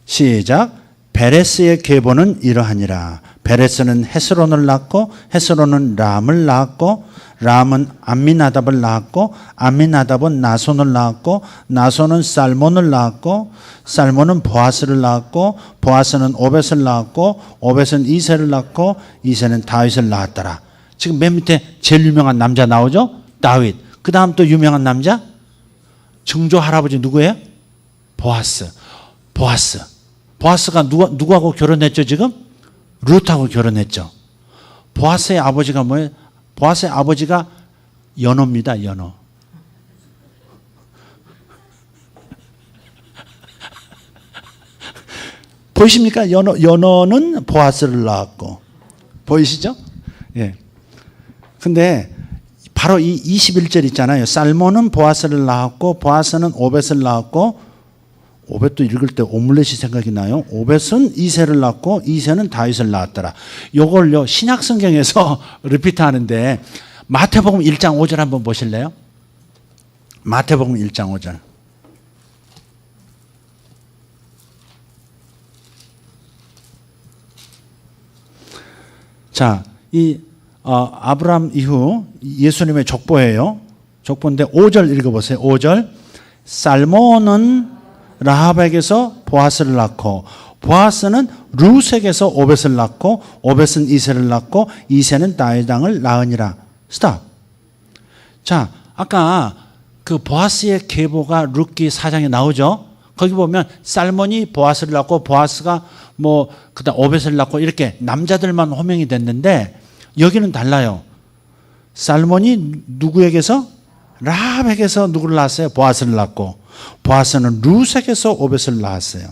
시작. 베레스의 계보는 이러하니라. 베레스는 헤스론을 낳고 헤스론은 람을 낳았고 람은 암미나답을 낳았고 암미나답은 나손을 낳았고 나손은 살몬을 낳았고 살몬은 보아스를 낳았고 보아스는 오벳을 낳았고 오벳은 이새를 낳고 이새는 다윗을 낳았더라. 지금 맨 밑에 제일 유명한 남자 나오죠? 다윗. 그 다음 또 유명한 남자? 증조 할아버지 누구예요? 보아스. 보아스가 누구하고 결혼했죠 지금? 룻하고 결혼했죠. 보아스의 아버지가 뭐예요? 보아스의 아버지가 연호입니다. 연호. 보이십니까? 연호는 보아스를 낳았고. 보이시죠? 예. 근데 바로 이 21절 있잖아요. 살몬은 보아스를 낳았고 보아스는 오벳을 낳았고 오벳도 읽을 때 오믈렛이 생각이 나요. 오벳은 이새를 낳고 이새는 다윗을 낳았더라. 요걸요 신약 성경에서 리피트 하는데 마태복음 1장 5절 한번 보실래요? 마태복음 1장 5절. 자, 이 아브라함 이후 예수님의 족보예요. 족보인데 5절 읽어보세요. 5절. 살몬은 라합에게서 보아스를 낳고 보아스는 룻에게서 오벳을 낳고 오벳은 이새를 낳고 이새는 다윗 왕을 낳으니라. 스탑. 자, 아까 그 보아스의 계보가 룻기 4장에 나오죠. 거기 보면 살몬이 보아스를 낳고 보아스가 뭐 그다음 오벳을 낳고 이렇게 남자들만 호명이 됐는데 여기는 달라요. 살몬이 누구에게서? 라합에게서 누구를 낳았어요? 보아스를 낳고 보아스는 룻에게서 오벳을 낳았어요.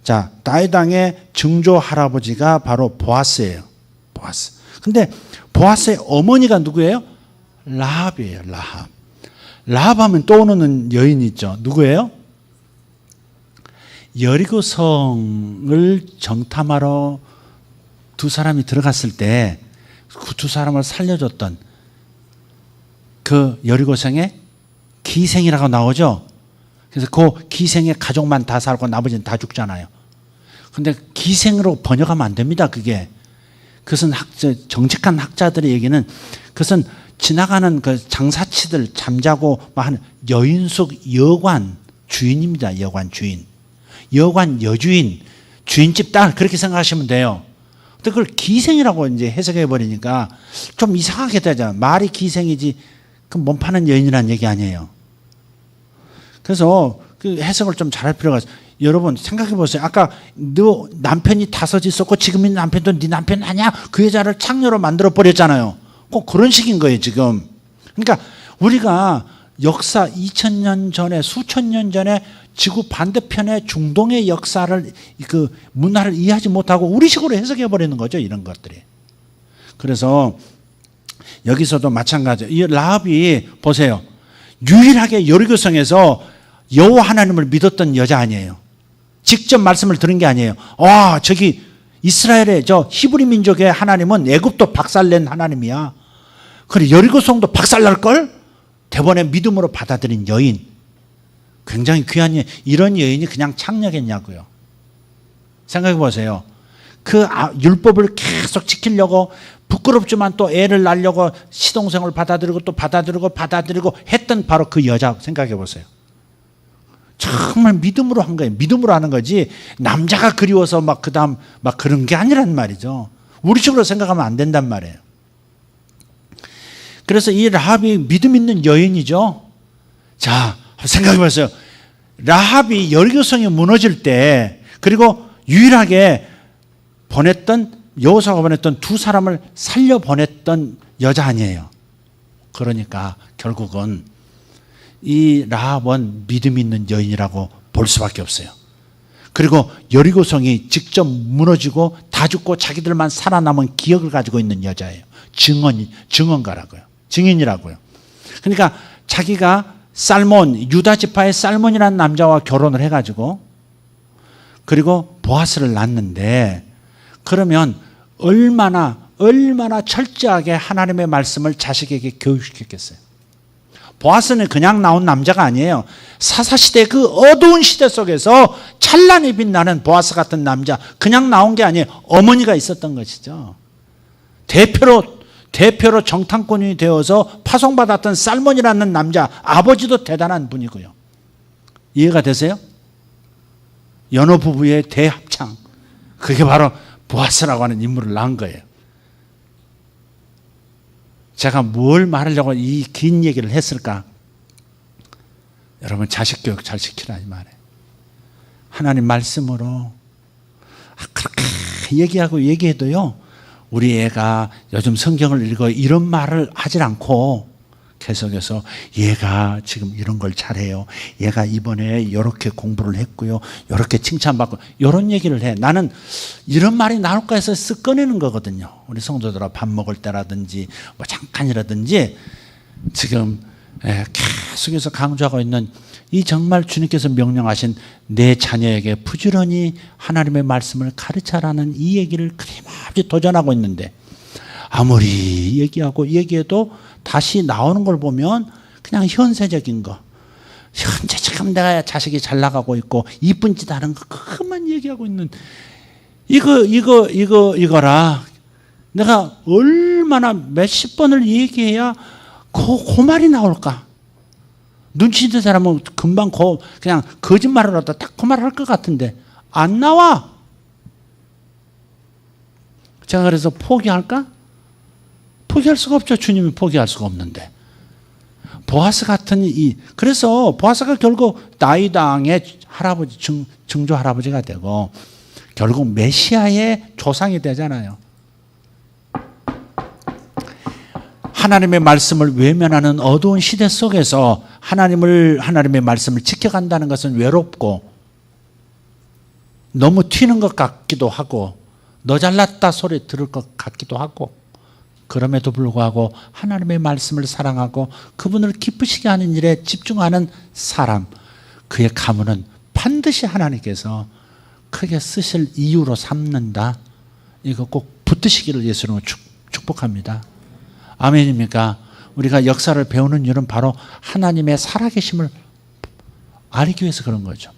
자, 다윗 왕의 증조 할아버지가 바로 보아스예요. 보아스. 근데 보아스의 어머니가 누구예요? 라합이에요. 라합. 라합하면 떠오르는 여인이 있죠. 누구예요? 여리고성을 정탐하러 두 사람이 들어갔을 때 그 두 사람을 살려줬던 그 여리고성의 기생이라고 나오죠. 그래서 그 기생의 가족만 다 살고 나머지는 다 죽잖아요. 근데 기생으로 번역하면 안 됩니다. 그것은 정직한 학자들의 얘기는 그것은 지나가는 그 장사치들 잠자고 하는 여인 속 여관 주인입니다. 여관 주인. 여관 여주인, 주인집 딸 그렇게 생각하시면 돼요. 근데 그걸 기생이라고 이제 해석해 버리니까 좀 이상하게 되잖아요. 말이 기생이지 그 몸 파는 여인이라는 얘기 아니에요. 그래서 그 해석을 좀 잘할 필요가 있어요. 여러분 생각해 보세요. 아까 너 남편이 5 있었고 지금 있는 남편도 네 남편 아니야? 그 여자를 창녀로 만들어 버렸잖아요. 꼭 그런 식인 거예요 지금. 그러니까 우리가 역사 2000년 전에 수천 년 전에 지구 반대편의 중동의 역사를 그 문화를 이해하지 못하고 우리식으로 해석해 버리는 거죠. 이런 것들이. 그래서 여기서도 마찬가지예요. 이 라합이 보세요. 유일하게 여리고성에서 여호와 하나님을 믿었던 여자 아니에요. 직접 말씀을 들은 게 아니에요. 와, 저기 이스라엘의 저 히브리 민족의 하나님은 애굽도 박살낸 하나님이야. 그래 여리고성도 박살날걸? 대번에 믿음으로 받아들인 여인. 굉장히 귀한 여인. 이런 여인이 그냥 창녀겠냐고요. 생각해 보세요. 그 율법을 계속 지키려고 부끄럽지만 또 애를 낳으려고 시동생을 받아들이고 또 받아들이고 했던 바로 그 여자 생각해 보세요. 정말 믿음으로 한 거예요. 믿음으로 하는 거지 남자가 그리워서 막 그다음 막 그런 게 아니란 말이죠. 우리식으로 생각하면 안 된단 말이에요. 그래서 이 라합이 믿음 있는 여인이죠. 자, 생각해 보세요. 라합이 여리고성이 무너질 때 그리고 유일하게 여호수아가 보냈던 두 사람을 살려 보냈던 여자 아니에요. 그러니까 결국은 이 라합은 믿음 있는 여인이라고 볼 수밖에 없어요. 그리고 여리고성이 직접 무너지고 다 죽고 자기들만 살아남은 기억을 가지고 있는 여자예요. 증언가라고요. 증인이라고요. 그러니까 자기가 살몬, 유다 지파의 살몬이라는 남자와 결혼을 해가지고 그리고 보아스를 낳는데 그러면 얼마나 철저하게 하나님의 말씀을 자식에게 교육시켰겠어요. 보아스는 그냥 나온 남자가 아니에요. 사사시대 그 어두운 시대 속에서 찬란히 빛나는 보아스 같은 남자, 그냥 나온 게 아니에요. 어머니가 있었던 것이죠. 대표로 정탐꾼이 되어서 파송받았던 살몬이라는 남자, 아버지도 대단한 분이고요. 이해가 되세요? 연호 부부의 대합창, 그게 바로 보아스라고 하는 인물을 낳은 거예요. 제가 뭘 말하려고 이 긴 얘기를 했을까? 여러분, 자식 교육 잘 시키라 이 말이에요. 하나님 말씀으로 그렇게 얘기해도요, 우리 애가 요즘 성경을 읽어 이런 말을 하질 않고 계속해서 얘가 지금 이런 걸 잘해요. 얘가 이번에 이렇게 공부를 했고요. 이렇게 칭찬받고 이런 얘기를 해. 나는 이런 말이 나올까 해서 쓱 꺼내는 거거든요. 우리 성도들아 밥 먹을 때라든지 뭐 잠깐이라든지 지금 계속해서 강조하고 있는 이 정말 주님께서 명령하신 내 자녀에게 부지런히 하나님의 말씀을 가르쳐라는 이 얘기를 끊임없이 도전하고 있는데, 아무리 얘기해도 다시 나오는 걸 보면 그냥 현세적인 거, 현재 지금 내가 자식이 잘 나가고 있고 이쁜 짓 하는 거 그것만 얘기하고 있는, 이거라. 내가 얼마나 몇십 번을 얘기해야 그 말이 나올까? 눈치 있는 사람은 금방 그냥 거짓말을 하다 딱 그 말 할 것 같은데 안 나와. 제가 그래서 포기할까? 포기할 수가 없죠. 주님이 포기할 수가 없는데. 보아스 같은 그래서 보아스가 결국 다윗왕의 할아버지, 증조 할아버지가 되고 결국 메시아의 조상이 되잖아요. 하나님의 말씀을 외면하는 어두운 시대 속에서 하나님의 말씀을 지켜간다는 것은 외롭고 너무 튀는 것 같기도 하고 너 잘났다 소리 들을 것 같기도 하고, 그럼에도 불구하고 하나님의 말씀을 사랑하고 그분을 기쁘시게 하는 일에 집중하는 사람, 그의 가문은 반드시 하나님께서 크게 쓰실 이유로 삼는다. 이거 꼭 붙드시기를 예수님으로 축복합니다. 아멘입니까? 우리가 역사를 배우는 이유는 바로 하나님의 살아계심을 알기 위해서 그런 거죠.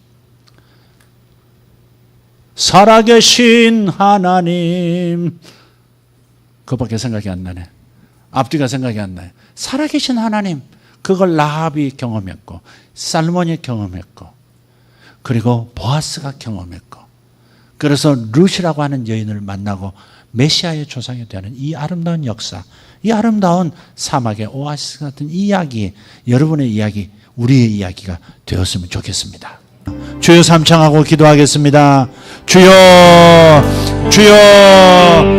살아계신 하나님, 그것밖에 생각이 안 나네. 앞뒤가 생각이 안 나요. 살아계신 하나님, 그걸 라합이 경험했고 살몬이 경험했고 그리고 보아스가 경험했고, 그래서 룻이라고 하는 여인을 만나고 메시아의 조상이 되는 이 아름다운 역사, 이 아름다운 사막의 오아시스 같은 이야기, 여러분의 이야기, 우리의 이야기가 되었으면 좋겠습니다. 주여 삼창하고 기도하겠습니다. 주여, 주여,